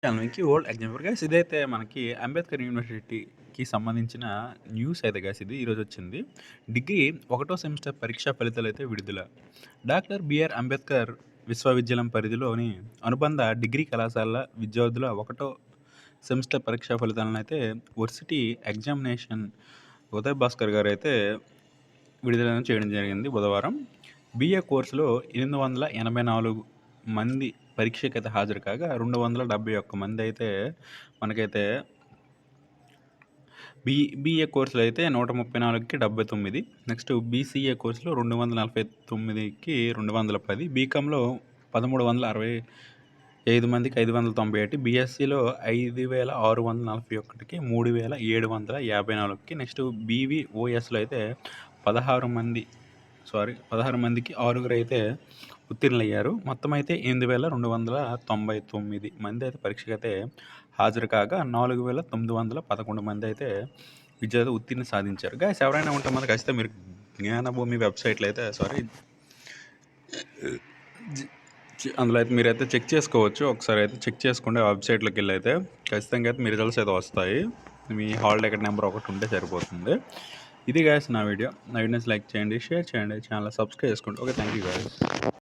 మీకు old example guys ఇదైతే మనకి అంబేద్కర్ యూనివర్సిటీకి సంబంధించిన న్యూస్ అయితే గైస్ ఇది ఈరోజొచ్చింది. డిగ్రీ ఒకటో సెమిస్టర్ పరీక్షా ఫలితాలైతే విడుదల. డాక్టర్ బిఆర్ అంబేద్కర్ విశ్వవిద్యాలయం పరిధిలోని అనుబంధ డిగ్రీ కళాశాల విద్యార్థుల ఒకటో సెమిస్టర్ పరీక్షా ఫలితాలనైతే వర్సిటీ ఎగ్జామినేషన్ ఉదయ్ భాస్కర్ గారైతే విడుదల చేయడం జరిగింది బుధవారం. బీఏ కోర్సులో 884 మంది పరీక్షకైతే హాజరు కాగా 271 మంది అయితే మనకైతే బీఏ కోర్సులో అయితే 134కి 79, నెక్స్ట్ బీసీఏ కోర్సులో 249కి 210, బీకామ్లో 1365 మందికి 591, బీఎస్సీలో 5641కి 3754కి, నెక్స్ట్ బీవీఓఎస్లో అయితే 16 మందికి 6 అయితే ఉత్తీర్ణులయ్యారు. మొత్తం అయితే 8299 మంది అయితే పరీక్షకైతే హాజరు కాగా 4911 మంది అయితే విద్యార్థులు ఉత్తీర్ణ సాధించారు. గైస్ ఎవరైనా ఉంటే మాత్రం ఖచ్చితంగా మీరు జ్ఞానభూమి వెబ్సైట్లో అయితే అందులో అయితే మీరైతే చెక్ చేసుకోవచ్చు. ఒకసారి అయితే చెక్ చేసుకోండి వెబ్సైట్లోకి వెళ్ళి అయితే ఖచ్చితంగా అయితే మీ రిజల్ట్స్ అయితే వస్తాయి. మీ హాల్ టికెట్ నెంబర్ ఒకటి ఉంటే సరిపోతుంది. ఇది గైస్ నా వీడియో లైక్ చేయండి, షేర్ చేయండి, ఛానల్ సబ్స్క్రైబ్ చేసుకోండి. Okay, thank you guys.